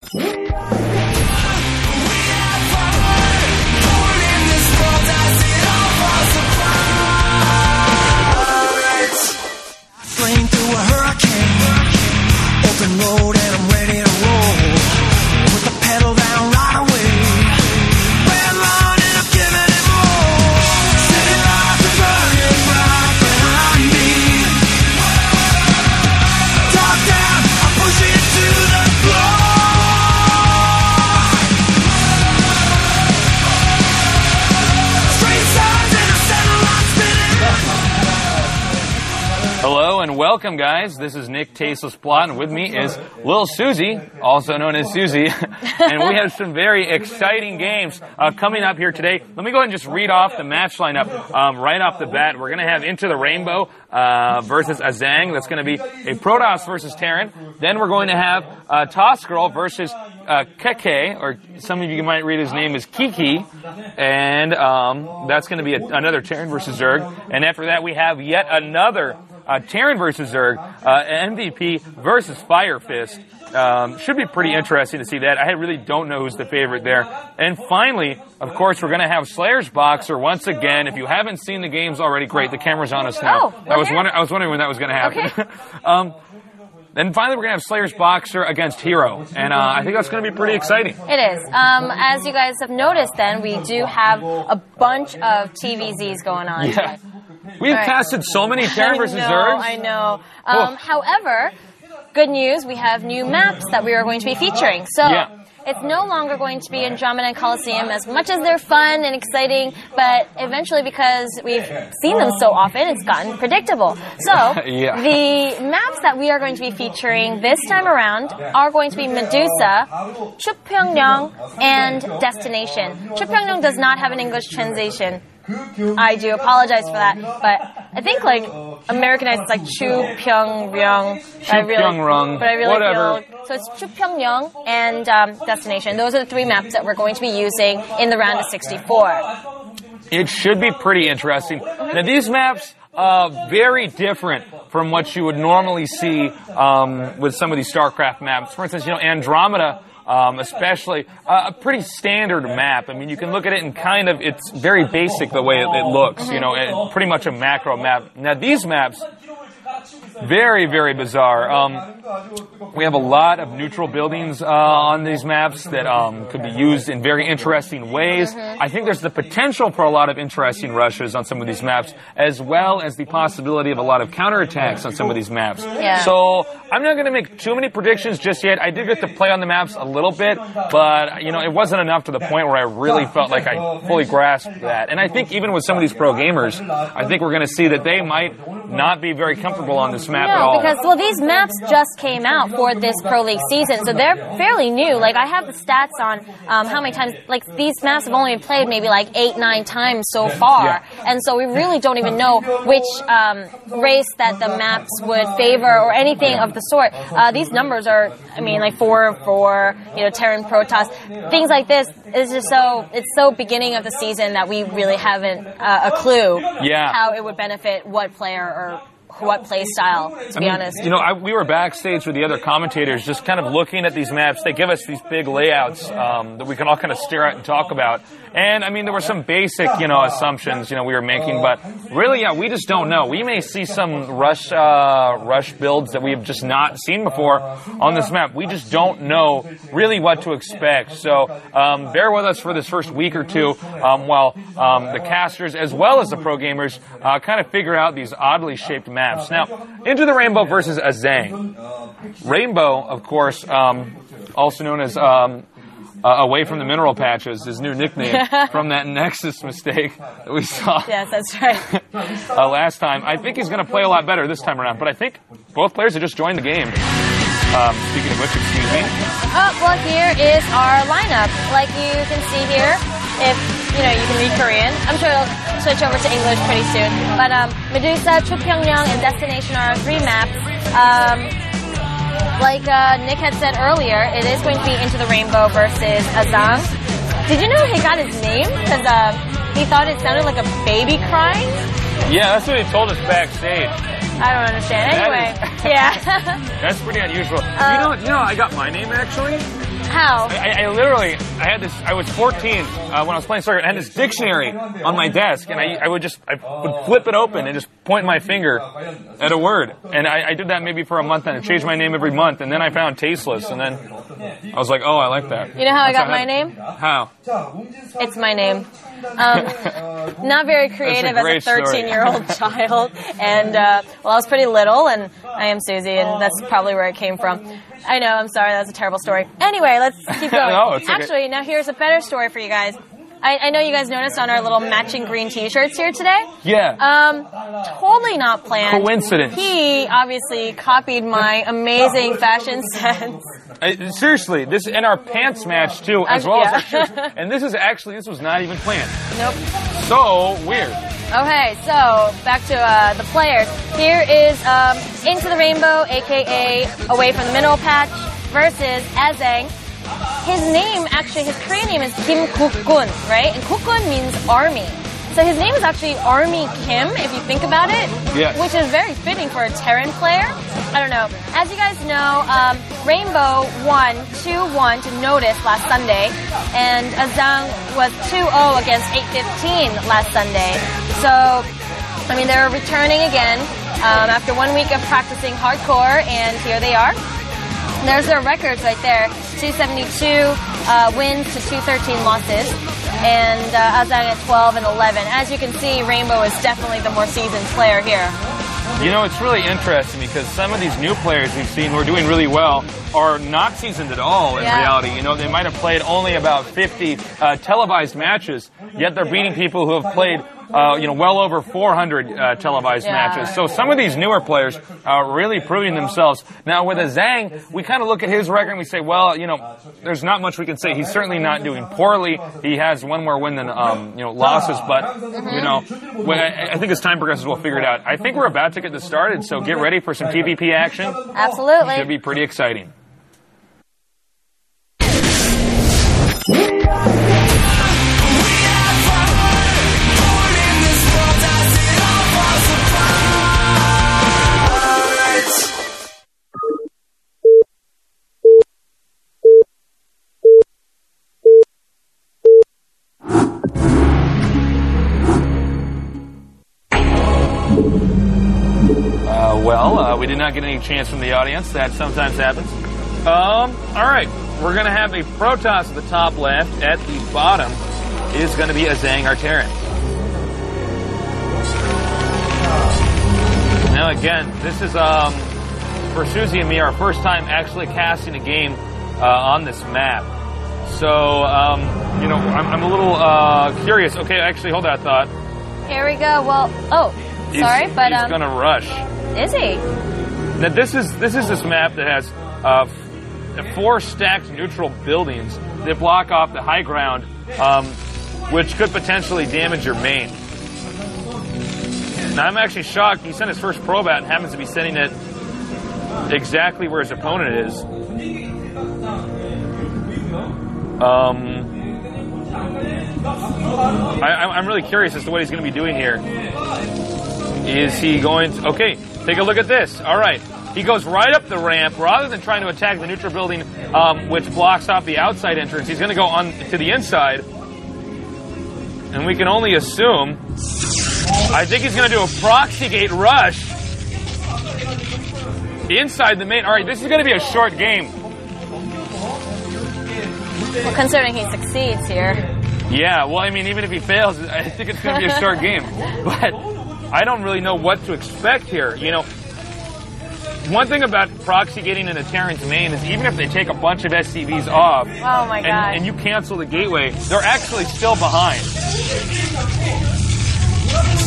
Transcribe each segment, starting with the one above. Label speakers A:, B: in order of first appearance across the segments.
A: Flame through a hurricane, open road and I'm ready to roll. Put the pedal down right away. Red line and I'm giving it more. City lights are burning right behind me. Top down, I push it to the floor. Street signs and a center line spinning.
B: Hello and welcome, guys. This is Nick Tasteless Plot, and with me is Lil Susie, also known as Susie. And we have some very exciting games coming up here today. Let me go ahead and just read off the match lineup right off the bat. We're going to have IntoTheRainBOw versus AzAng. That's going to be a Protoss versus Terran. Then we're going to have Toss Girl versus Keke, or some of you might read his name as Kiki. And that's going to be another Terran versus Zerg. And after that, we have yet another Terran versus Zerg, MVP versus Fire Fist. Should be pretty interesting to see that. I really don't know who's the favorite there. And finally, of course, we're going to have Slayer's Boxer once again. If you haven't seen the games already, great. The camera's on us now. I was wondering when that was going to happen. Okay. Then finally, we're going to have Slayer's Boxer against Hero. And I think that's going to be pretty exciting.
C: It is. As you guys have noticed, then, we do have a bunch of TVZs going on.
B: Yeah. We've casted so many Terran versus Zergs.
C: I know. However, good news, we have new maps that we are going to be featuring. So it's no longer going to be Andromeda and Coliseum, as much as they're fun and exciting, but eventually, because we've seen them so often, it's gotten predictable. So the maps that we are going to be featuring this time around are going to be Medusa, Chupyeongyang, and Destination. Chupyeongyang does not have an English translation. I do apologize for that, but I think Americanized it's like Chupyeongyang.
B: Chupyeongyang,
C: but I really
B: whatever.
C: So it's Chupyeongyang and Destination. Those are the three maps that we're going to be using in the round of 64.
B: It should be pretty interesting. Now these maps very different from what you would normally see with some of these StarCraft maps. For instance, Andromeda. Especially a pretty standard map. I mean, you can look at it and it's very basic the way it looks, pretty much a macro map. Now, these maps, very, very bizarre. We have a lot of neutral buildings on these maps that could be used in very interesting ways. I think there's the potential for a lot of interesting rushes on some of these maps, as well as the possibility of a lot of counterattacks on some of these maps.
C: Yeah.
B: So I'm not going to make too many predictions just yet. I did get to play on the maps a little bit, but it wasn't enough to the point where I really felt like I fully grasped that. And I think even with some of these pro gamers, I think we're going to see that they might not be very comfortable on this map at all.
C: Because, these maps just came out for this Pro League season, so they're fairly new. I have the stats on how many times, these maps have only been played maybe 8-9 times so far. Yeah. And so we really don't even know which race that the maps would favor or anything of the sort. These numbers are, 4-4, Terran Protoss, things like this. It's just it's so beginning of the season that we really haven't a clue how it would benefit what player or what play style, to be honest.
B: We were backstage with the other commentators just kind of looking at these maps. They give us these big layouts that we can all kind of stare at and talk about. And, there were some basic, assumptions, we were making. But really, we just don't know. We may see some rush builds that we have just not seen before on this map. We just don't know really what to expect. So bear with us for this first week or two while the casters, as well as the pro gamers, kind of figure out these oddly shaped maps. Now, IntoTheRainBOw versus AzAng. Rainbow, of course, also known as Away from the Mineral Patches, his new nickname from that Nexus mistake that we saw.
C: Yes, that's right.
B: Last time. I think he's going to play a lot better this time around, but I think both players have just joined the game. Speaking of which, excuse me.
C: Well, here is our lineup. Like you can see here, if you can read Korean. I'm sure it'll switch over to English pretty soon. But Medusa, Chupyeongyang, and Destination are our three maps. Like Nick had said earlier, it is going to be IntoTheRainBOw versus AzAng. Did you know he got his name? Because he thought it sounded like a baby crying?
B: Yeah, that's what he told us backstage.
C: I don't understand. Anyway, yeah.
B: That's pretty unusual. You know, I got my name actually.
C: How?
B: I literally, I was 14 when I was playing soccer. I had this dictionary on my desk, and I would flip it open and just point my finger at a word. And I did that maybe for a month, and I changed my name every month, and then I found tasteless, and then I was like, oh, I like that.
C: You know how I got my name?
B: How?
C: It's my name. Not very creative as a 13-year-old child. And, well, I was pretty little, and I am Susie, and that's probably where it came from. I know, I'm sorry, that's a terrible story. Anyway, let's keep going.
B: No, it's okay.
C: Actually, now here's a better story for you guys. I know you guys noticed on our little matching green t-shirts here today.
B: Yeah.
C: Totally not planned.
B: Coincidence.
C: He obviously copied my amazing fashion sense.
B: Seriously, this and our pants match too, as well as our shirts.
C: Yeah.
B: And this was not even planned.
C: Nope.
B: So weird.
C: Okay, so back to the players. Here is IntoTheRainBOw, aka Away from the Mineral Patch, versus AzAng. His name, actually, his Korean name is Kim Kuk-gun, right? And Kuk-gun means army. So his name is actually Army Kim, if you think about it.
B: Yes.
C: Which is very fitting for a Terran player. I don't know. As you guys know, Rainbow won 2-1 to Notice last Sunday. And AzAng was 2-0 against 815 last Sunday. So, I mean, they're returning again after 1 week of practicing hardcore, and here they are. There's their records right there. 272 wins to 213 losses. And AzAng at 12 and 11. As you can see, Rainbow is definitely the more seasoned player here.
B: You know, it's really interesting because some of these new players we've seen who are doing really well are not seasoned at all in reality. You know, they might have played only about 50 televised matches, yet they're beating people who have played well over 400 televised matches. So some of these newer players are really proving themselves. Now with AzAng, we kind of look at his record and we say, well, you know, there's not much we can say. He's certainly not doing poorly. He has one more win than losses, but you know, I think as time progresses, we'll figure it out. I think we're about to get this started, so get ready for some PvP action.
C: Absolutely.
B: It should be pretty exciting. We did not get any chance from the audience. That sometimes happens. All right. We're going to have a Protoss at the top left. At the bottom is going to be AzAng, our Terran. Now, again, this is, for Susie and me, our first time actually casting a game on this map. So, I'm a little curious. Okay, actually, hold that thought.
C: Here we go. Well,
B: He's going to rush.
C: Is he?
B: Now this is this map that has 4 stacked neutral buildings that block off the high ground, which could potentially damage your main. Now I'm actually shocked. He sent his first probe out and happens to be sending it exactly where his opponent is. I'm really curious as to what he's going to be doing here. Is he going to... Okay, take a look at this. All right. He goes right up the ramp. Rather than trying to attack the neutral building, which blocks off the outside entrance, he's going to go on to the inside. And we can only assume... I think he's going to do a proxy gate rush. Inside the main... All right, this is going to be a short game.
C: Well, considering he succeeds here.
B: Yeah, well, I mean, even if he fails, I think it's going to be a short game. But... I don't really know what to expect here. You know, one thing about proxy gating in a Terran's main is even if they take a bunch of SCVs off and you cancel the gateway, they're actually still behind.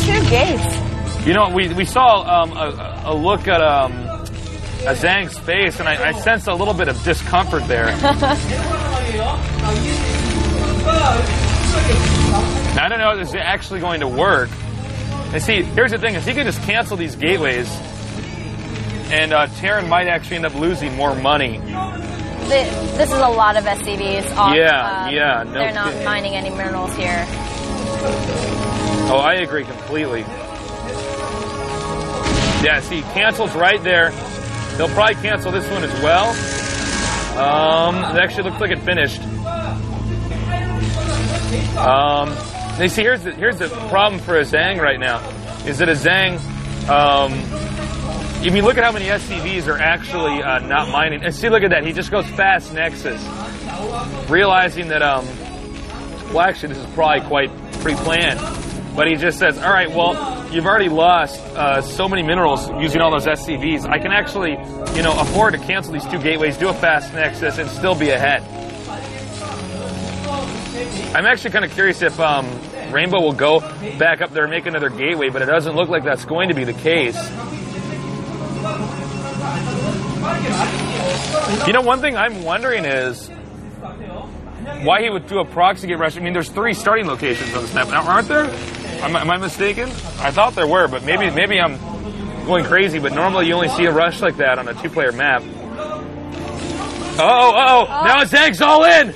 C: 2 gates.
B: You know, we saw a look at AzAng's face, and I sensed a little bit of discomfort there. I don't know if this is actually going to work. And see, here's the thing, is he could just cancel these gateways, and Terran might actually end up losing more money.
C: This is a lot of SCVs off.
B: Yeah, no
C: they're not mining any minerals here.
B: Oh, I agree completely. Yeah, see, cancels right there. They'll probably cancel this one as well. It actually looks like it finished. They see here's the problem for AzAng right now, is that AzAng, if you look at how many SCVs are actually not mining, and see, look at that, he just goes fast Nexus, realizing that well, actually this is probably quite pre-planned, but he just says, all right, well, you've already lost so many minerals using all those SCVs. I can actually, you know, afford to cancel these 2 gateways, do a fast Nexus, and still be ahead. I'm actually kind of curious if Rainbow will go back up there and make another gateway, but it doesn't look like that's going to be the case. You know, one thing I'm wondering is why he would do a proxy gate rush. I mean, there's 3 starting locations on this map, aren't there? Am I mistaken? I thought there were, but maybe I'm going crazy, but normally you only see a rush like that on a 2-player map. Oh, now AzAng's all in!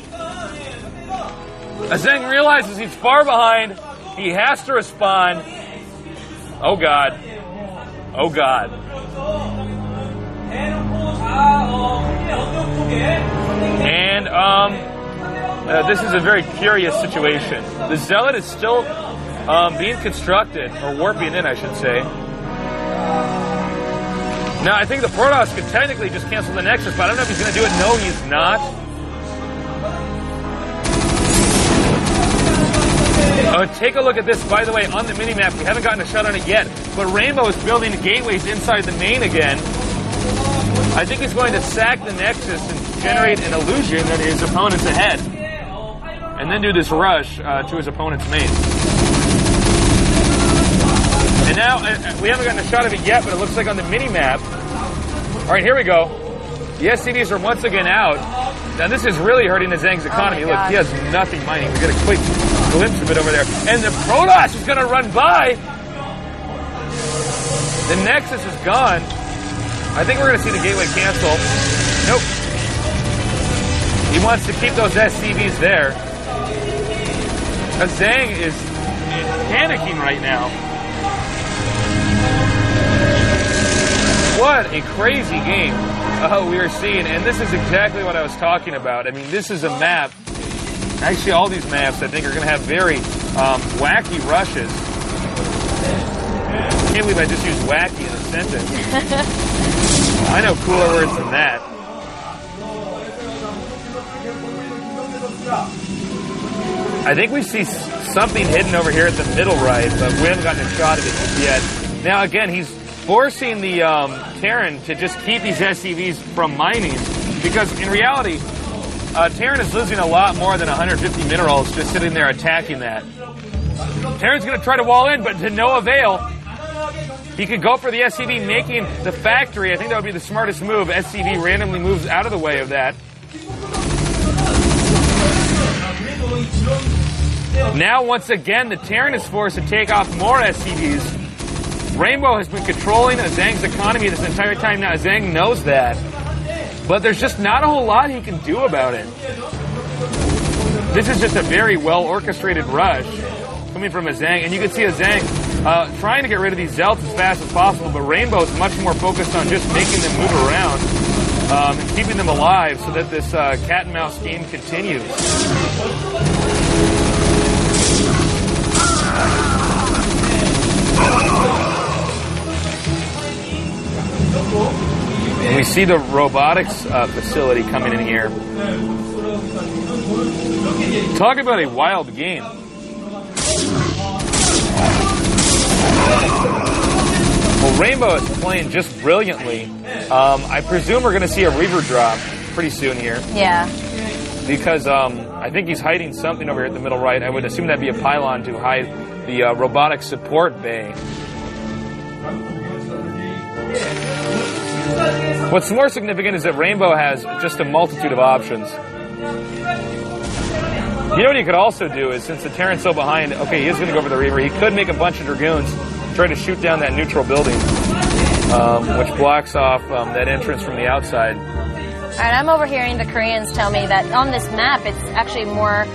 B: AzAng realizes he's far behind. He has to respond. Oh, God. Oh, God. And, this is a very curious situation. The Zealot is still being constructed, or warping in, I should say. Now, I think the Protoss could technically just cancel the Nexus, but I don't know if he's going to do it. No, he's not. Take a look at this, by the way, on the minimap. We haven't gotten a shot on it yet, but Rainbow is building the gateways inside the main again. I think he's going to sack the Nexus and generate an illusion that his opponent's ahead, and then do this rush to his opponent's main. And now, we haven't gotten a shot of it yet, but it looks like on the minimap. All right, here we go. The SCVs are once again out. Now, this is really hurting AzAng's economy. Look, he has nothing mining. We get a quick glimpse of it over there. And the Protoss is going to run by. The Nexus is gone. I think we're going to see the gateway cancel. Nope. He wants to keep those SCVs there. AzAng is panicking right now. What a crazy game we are seeing, and this is exactly what I was talking about. I mean, this is a map. Actually, all these maps, I think, are going to have very wacky rushes. I can't believe I just used wacky in a sentence. I know cooler words than that. I think we see something hidden over here at the middle right, but we haven't gotten a shot of it yet. Now, again, he's forcing the Terran to just keep these SCVs from mining, because in reality, Terran is losing a lot more than 150 minerals just sitting there attacking that. Terran's going to try to wall in, but to no avail. He could go for the SCV making the factory. I think that would be the smartest move. SCV randomly moves out of the way of that. Now, once again, the Terran is forced to take off more SCVs. Rainbow has been controlling AzAng's economy this entire time. Now, AzAng knows that. But there's just not a whole lot he can do about it. This is just a very well-orchestrated rush coming from AzAng. And you can see AzAng trying to get rid of these Zealots as fast as possible, but Rainbow is much more focused on just making them move around and keeping them alive so that this cat-and-mouse game continues. And we see the robotics facility coming in here. Talk about a wild game. Well, Rainbow is playing just brilliantly. I presume we're going to see a Reaver drop pretty soon here.
C: Yeah.
B: Because I think he's hiding something over here at the middle right. I would assume that'd be a pylon to hide the robotic support bay. What's more significant is that Rainbow has just a multitude of options. You know what he could also do is, since the Terran's so behind, okay, he is going to go for the Reaver. He could make a bunch of Dragoons, try to shoot down that neutral building, which blocks off that entrance from the outside.
C: All right, I'm overhearing the Koreans tell me that on this map, it's actually more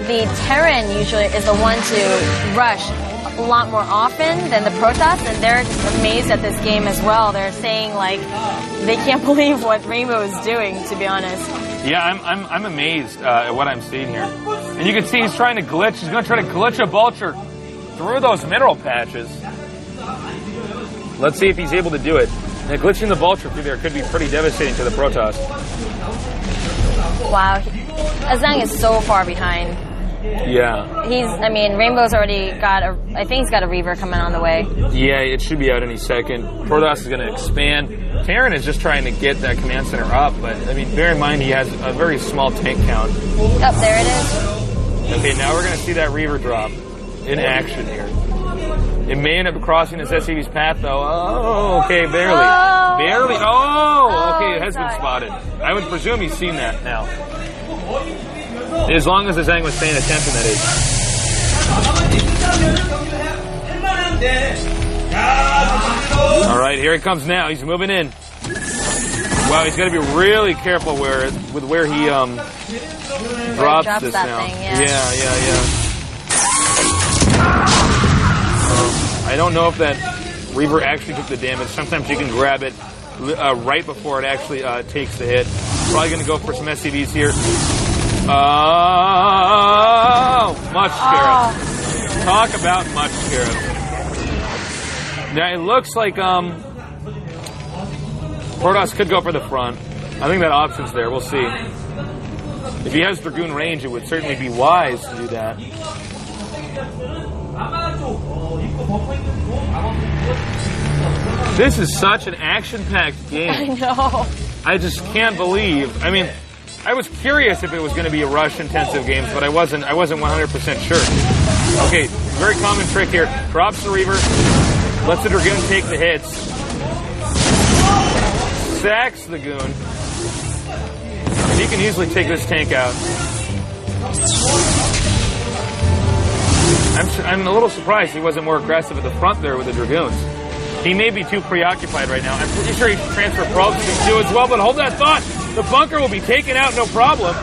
C: the Terran usually is the one to rush a lot more often than the Protoss, and they're just amazed at this game as well. They're saying like they can't believe what Rainbow is doing, to be honest.
B: Yeah, I'm amazed at what I'm seeing here. And you can see he's trying to glitch. He's going to try to glitch a vulture through those mineral patches. Let's see if he's able to do it. Now, glitching the vulture through there could be pretty devastating to the Protoss.
C: Wow, AzAng is so far behind.
B: Yeah.
C: I mean, Rainbow's already got I think he's got a Reaver coming on the way.
B: Yeah, it should be out any second. Protoss is going to expand. Terran is just trying to get that command center up, but I mean, bear in mind he has a very small tank count.
C: Oh, there it is.
B: Okay, now we're going to see that Reaver drop in action here. It may end up crossing his SCV's path, though. Oh, okay, barely.
C: Oh.
B: Barely. Oh, okay, it has
C: sorry.
B: been spotted. I would presume he's seen that now. As long as AzAng was paying attention, that is. All right, here it comes now. He's moving in. Wow, he's got to be really careful with where he drops this
C: that
B: now.
C: Thing, yeah.
B: Yeah. I don't know if that Reaver actually took the damage. Sometimes you can grab it right before it actually takes the hit. Probably going to go for some SCVs here. Oh, much scarab. Talk about much scarab. Now it looks like Protoss could go for the front. I think that option's there. We'll see. If he has Dragoon range, it would certainly be wise to do that. This is such an action-packed game.
C: I know.
B: I just can't believe. I mean, I was curious if it was going to be a rush-intensive game, but I wasn't 100% sure. Okay, very common trick here. Drops the Reaver, lets the Dragoon take the hits, sacks the Goon. He can easily take this tank out. I'm a little surprised he wasn't more aggressive at the front there with the Dragoons. He may be too preoccupied right now. I'm pretty sure he can transfer probes to do as well, but hold that thought. The bunker will be taken out, no problem.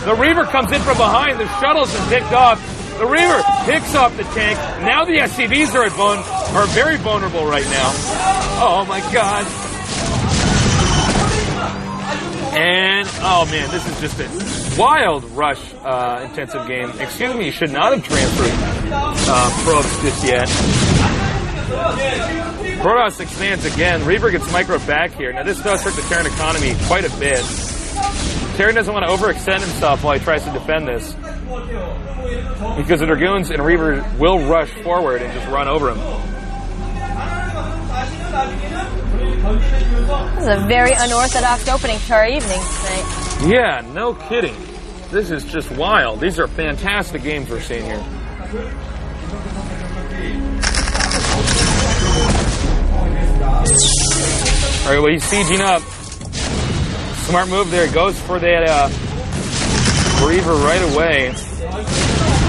B: The Reaver comes in from behind. The shuttle's been picked off. The Reaver picks off the tank. Now the SCVs are very vulnerable right now. Oh my god. And, oh man, this is just a wild rush intensive game. Excuse me, you should not have transferred probes just yet. Protoss expands again. Reaver gets micro back here. Now this does hurt the Terran economy quite a bit. Terran doesn't want to overextend himself while he tries to defend this, because the Dragoons and Reaver will rush forward and just run over him.
C: This is a very unorthodox opening to our evening tonight.
B: Yeah, no kidding. This is just wild. These are fantastic games we're seeing here. All right, well, he's sieging up. Smart move there. Goes for that Reaver right away.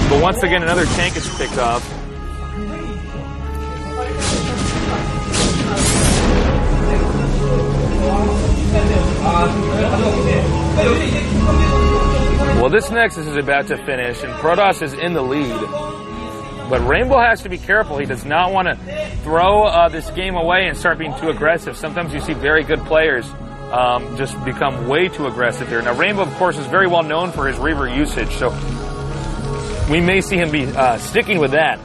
B: But once again, another tank is picked off. Well, this Nexus is about to finish, and Protoss is in the lead. But Rainbow has to be careful. He does not want to throw this game away and start being too aggressive. Sometimes you see very good players just become way too aggressive here. Now, Rainbow, of course, is very well known for his Reaver usage, so we may see him be sticking with that.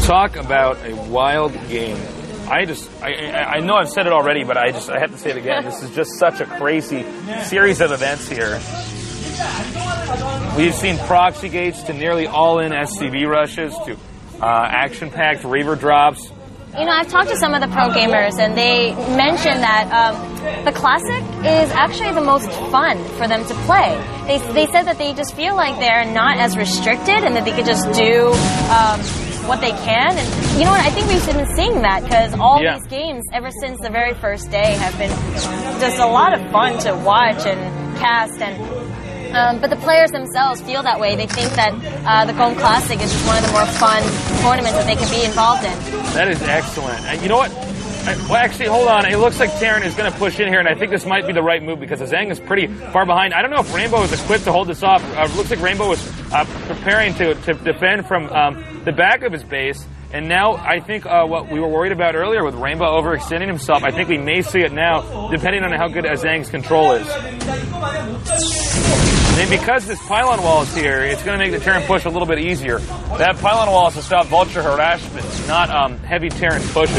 B: Talk about a wild game. I know I've said it already, but I have to say it again. This is just such a crazy series of events here. We've seen proxy gates to nearly all-in SCV rushes to action-packed Reaver drops.
C: You know, I've talked to some of the pro gamers, and they mentioned that the Classic is actually the most fun for them to play. They said that they just feel like they're not as restricted and that they could just do what they can. And you know what? I think we've been seeing that because all these games, ever since the very first day, have been just a lot of fun to watch and cast. And but the players themselves feel that way. They think that the Gong Classic is just one of the more fun tournaments that they can be involved in.
B: That is excellent. And you know what? Well, actually, hold on. It looks like Terran is going to push in here, and I think this might be the right move because AzAng is pretty far behind. I don't know if Rainbow is equipped to hold this off. Looks like Rainbow was preparing to defend from the back of his base. And now I think what we were worried about earlier with Rainbow overextending himself, I think we may see it now, depending on how good AzAng's control is. And because this pylon wall is here, it's going to make the Terran push a little bit easier. That pylon wall is to stop vulture harassment, not heavy Terran pushes.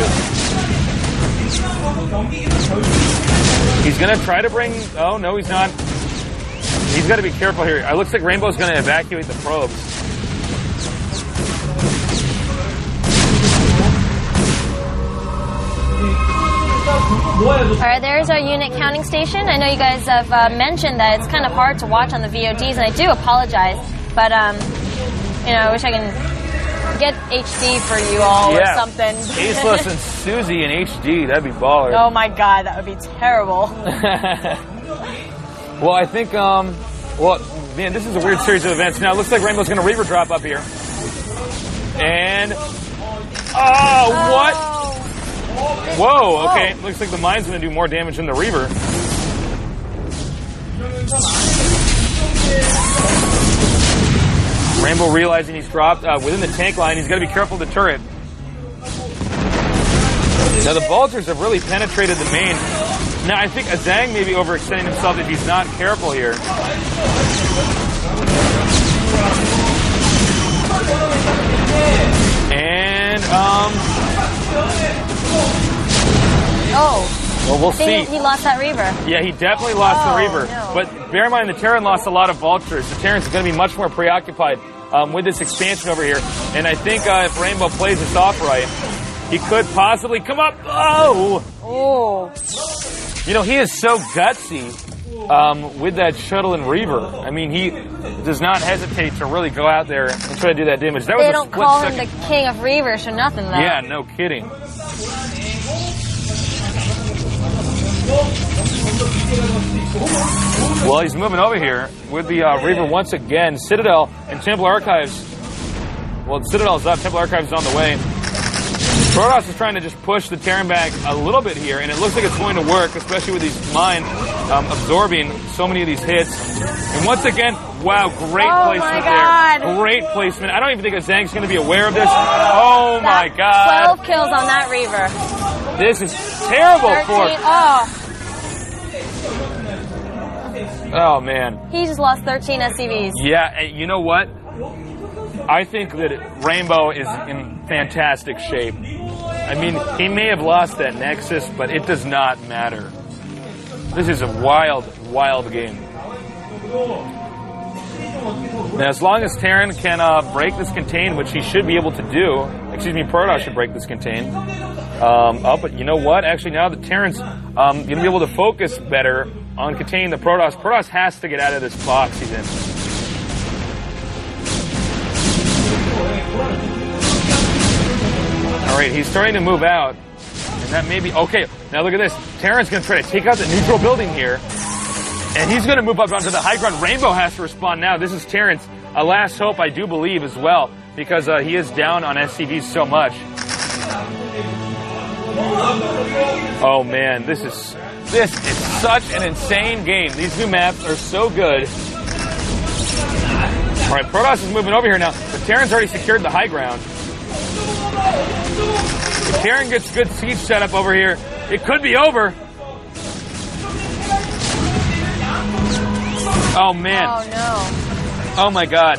B: He's going to try to bring... Oh, no, he's not. He's got to be careful here. It looks like Rainbow's going to evacuate the probes.
C: Alright, there's our unit counting station. I know you guys have mentioned that it's kind of hard to watch on the VODs, and I do apologize, but you know, I wish I can get HD for you all or something.
B: Aceless and Susie in HD, that'd be baller.
C: Oh my god, that would be terrible.
B: Well, I think, well, man, this is a weird series of events. Now, it looks like Rainbow's going to Reaver drop up here. And, what? Whoa, okay. Looks like the mine's going to do more damage than the Reaver. Rainbow realizing he's dropped within the tank line. He's got to be careful of the turret. Now, the Vultures have really penetrated the main. Now, I think AzAng may be overextending himself if he's not careful here. And, well, we'll see.
C: He lost that Reaver.
B: Yeah, he definitely lost the Reaver.
C: No.
B: But bear in mind, the Terran lost a lot of Vultures. The Terran's going to be much more preoccupied with this expansion over here. And I think if Rainbow plays this off right, he could possibly come up. Oh! You know, he is so gutsy with that Shuttle and Reaver. I mean, he does not hesitate to really go out there and try to do that damage. That was
C: they don't call him the king of Reavers for nothing, though.
B: Yeah, no kidding. Well, he's moving over here with the Reaver once again. Citadel and Temple Archives. Well, Citadel's up. Temple Archives is on the way. Protoss is trying to just push the Terran back a little bit here, and it looks like it's going to work, especially with these mines absorbing so many of these hits. And once again, wow, great placement there. Great placement. I don't even think AzAng's going to be aware of this. Oh my god.
C: 12 kills on that Reaver.
B: This is terrible
C: 13.
B: Oh, man.
C: He just lost 13 SCVs.
B: Yeah, you know what? I think that Rainbow is in fantastic shape. I mean, he may have lost that Nexus, but it does not matter. This is a wild, wild game. Now, as long as Terran can break this contain, which he should be able to do, excuse me, Protoss should break this contain. But you know what? Actually, now the Terran's going to be able to focus better on containing the Protoss. Protoss has to get out of this box he's in. All right, he's starting to move out, and that may be okay. Now look at this. Terran's going to try to take out the neutral building here, and he's going to move up onto the high ground. Rainbow has to respond now. This is Terran's last hope, I do believe, as well, because he is down on SCVs so much. Oh man, this is such an insane game. These new maps are so good. All right, Protoss is moving over here now, but Terran's already secured the high ground. If Terran gets good siege setup over here, it could be over. Oh man.
C: Oh no.
B: Oh my god.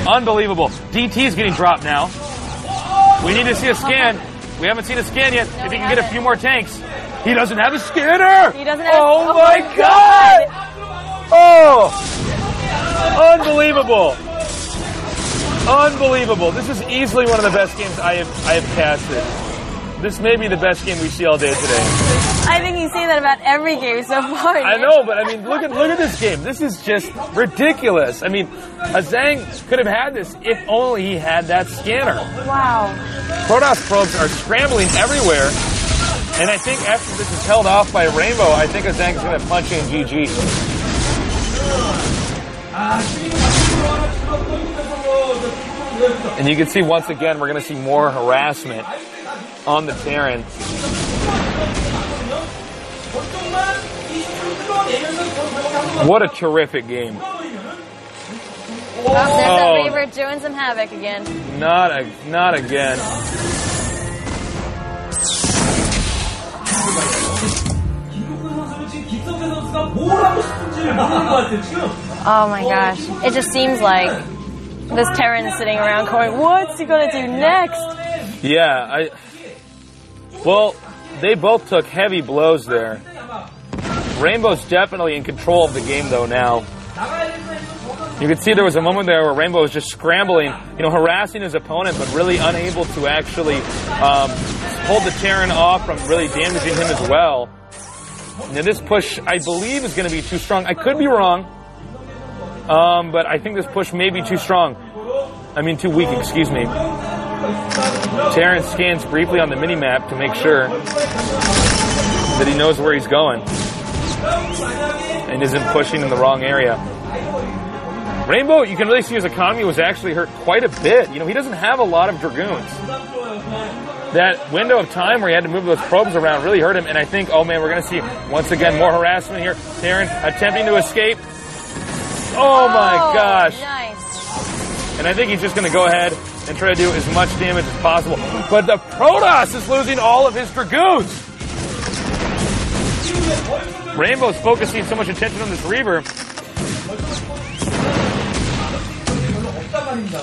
B: Unbelievable. DT is getting dropped now. We need to see a scan. We haven't seen a scan yet.
C: No,
B: if he can get a few more tanks. He doesn't have a scanner!
C: He doesn't have
B: Oh my god! Oh! Unbelievable. Unbelievable. This is easily one of the best games I have casted. This may be the best game we see all day today.
C: I think you say that about every game so far.
B: I know, but I mean, look at this game. This is just ridiculous. I mean, AzAng could have had this if only he had that scanner.
C: Wow.
B: Protoss probes are scrambling everywhere, and I think after this is held off by Rainbow, I think AzAng is going to punch in GG. And you can see once again, we're going to see more harassment on the Terran. What a terrific game.
C: Oh, there's that Reaver doing some havoc again.
B: Not again.
C: Oh my gosh. It just seems like this Terran's sitting around going, what's he going to do next?
B: Yeah, well, they both took heavy blows there. Rainbow's definitely in control of the game, though, now. You could see there was a moment there where Rainbow was just scrambling, harassing his opponent, but really unable to actually hold the Terran off from really damaging him as well. Now, this push, I believe, is going to be too strong. I could be wrong, but I think this push may be too strong. Too weak, excuse me. Terran scans briefly on the mini-map to make sure that he knows where he's going and isn't pushing in the wrong area. Rainbow, you can really see his economy was actually hurt quite a bit. He doesn't have a lot of Dragoons. That window of time where he had to move those probes around really hurt him, and I think, oh man, we're going to see, once again, more harassment here. Terran attempting to escape. Oh my gosh.
C: Nice.
B: And I think he's just going to go ahead and try to do as much damage as possible. But the Protoss is losing all of his Dragoons. Rainbow's focusing so much attention on this Reaver.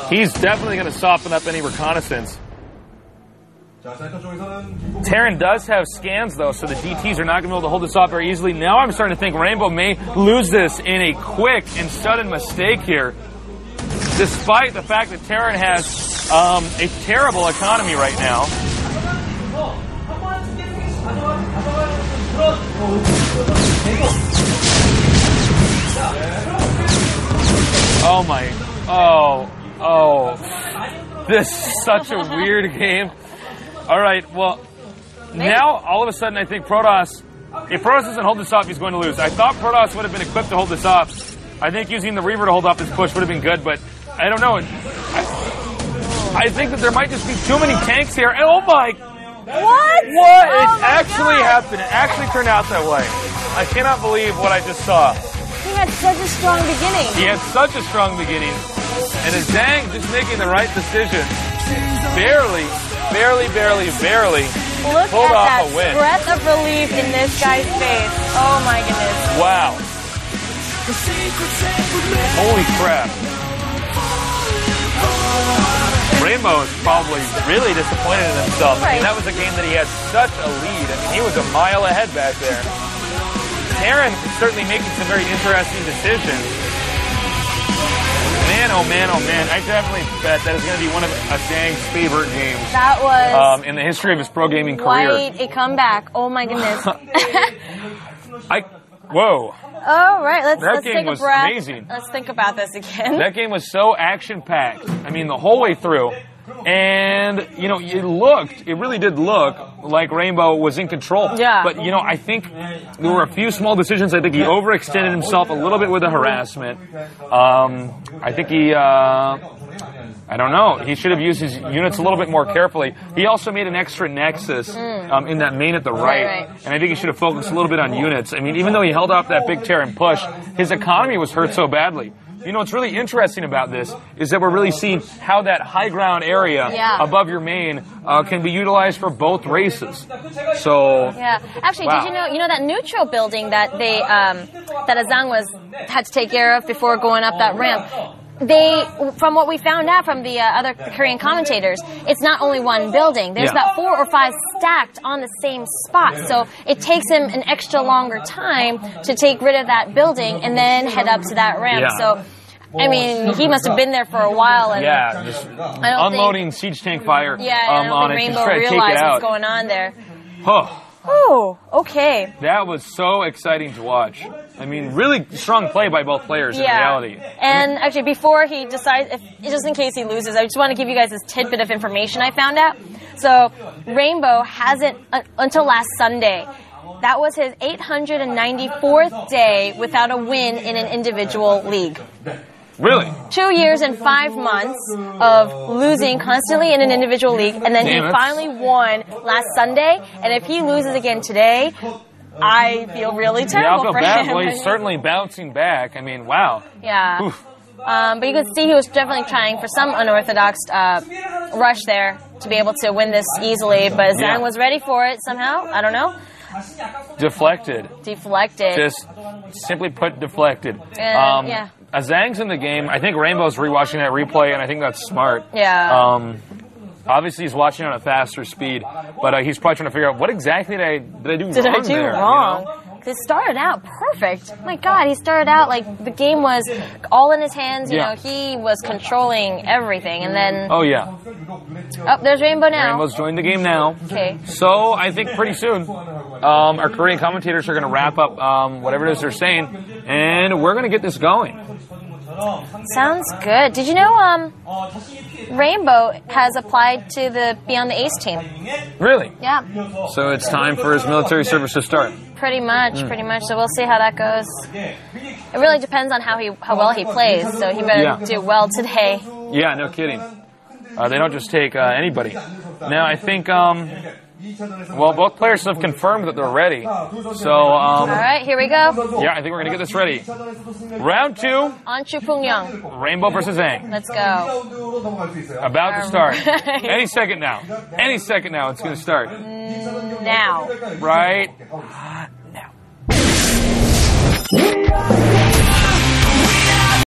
B: He's definitely going to soften up any reconnaissance. Terran does have scans, though, so the DTs are not going to be able to hold this off very easily. Now I'm starting to think Rainbow may lose this in a quick and sudden mistake here, despite the fact that Terran has a terrible economy right now. Oh my, this is such a weird game. All right, well, now all of a sudden I think Protoss, if Protoss doesn't hold this off, he's going to lose. I thought Protoss would have been equipped to hold this off. I think using the Reaver to hold off this push would have been good, but I don't know. I think that there might just be too many tanks here. Oh my!
C: What?
B: It actually happened. It actually turned out that way. I cannot believe what I just saw.
C: He had such a strong beginning. And AzAng just making the right decision. Barely Look
B: pulled
C: at
B: off
C: that
B: a win.
C: breath of relief in this guy's face. Oh my goodness.
B: Wow. Holy crap. Rainbow is probably really disappointed in himself.
C: Right.
B: That was a game that he had such a lead. He was a mile ahead back there. Terran certainly making some very interesting decisions. Man, oh man, oh man. I definitely bet that is going to be one of AzAng's favorite games.
C: That was
B: in the history of his pro gaming career.
C: quite a comeback. Oh my goodness.
B: Whoa.
C: All right, let's
B: game
C: take a
B: was
C: breath.
B: amazing.
C: Let's think about this again.
B: That game was so action-packed. The whole way through. And, it really did look like Rainbow was in control.
C: Yeah.
B: But, I think there were a few small decisions. I think he overextended himself a little bit with the harassment. I think he, I don't know. He should have used his units a little bit more carefully. He also made an extra nexus in that main at the right. And I think he should have focused a little bit on units. Even though he held off that big Terran push, his economy was hurt so badly. What's really interesting about this is that we're really seeing how that high ground area above your main can be utilized for both races. So
C: actually,
B: wow.
C: Did you know that neutral building that they that AzAng had to take care of before going up that ramp? From what we found out from the other Korean commentators, it's not only one building. There's about 4 or 5 stacked on the same spot. So it takes him an extra longer time to take rid of that building and then head up to that ramp. So, he must have been there for a while. And
B: just unloading siege tank fire
C: I don't
B: on
C: think
B: it
C: Rainbow
B: to try to take it
C: realized
B: out.
C: what's going on there.
B: Oh,
C: okay.
B: That was so exciting to watch. Really strong play by both players in reality.
C: And actually, before he decides, just in case he loses, I just want to give you guys this tidbit of information I found out. So, Rainbow hasn't, until last Sunday, that was his 894th day without a win in an individual league.
B: Really?
C: 2 years and 5 months of losing constantly in an individual league, and then he finally won last Sunday. And if he loses again today, I feel really terrible for him.
B: Well, he's certainly bouncing back. I mean, wow.
C: Yeah. But you could see he was definitely trying for some unorthodox rush there to be able to win this easily. But Zhang was ready for it somehow. I don't know.
B: Deflected. Just simply put, deflected. AzAng's in the game. I think Rainbow's rewatching that replay, and I think that's smart.
C: Yeah.
B: Obviously, he's watching on a faster speed, but he's probably trying to figure out what exactly did I do wrong there.
C: Did I do wrong? You know? It started out perfect. My God, he started out like the game was all in his hands. You know, he was controlling everything, and then.
B: Oh yeah.
C: Oh, there's Rainbow now.
B: Rainbow's joined the game now.
C: Okay.
B: So I think pretty soon, our Korean commentators are going to wrap up whatever it is they're saying, and we're going to get this going.
C: Sounds good. Did you know Rainbow has applied to the Beyond the Ace team?
B: Really?
C: Yeah.
B: So it's time for his military service to start.
C: Pretty much. So we'll see how that goes. It really depends on how well he plays. So he better do well today.
B: Yeah, no kidding. They don't just take anybody. Now I think. Well, both players have confirmed that they're ready. So, all
C: right, here we go.
B: Yeah, I think we're going to get this ready. Round 2.
C: On Chu Pung-young.
B: Rainbow versus Zhang.
C: Let's go.
B: About to start. Any second now. Any second now it's going to start.
C: Now.
B: Right now.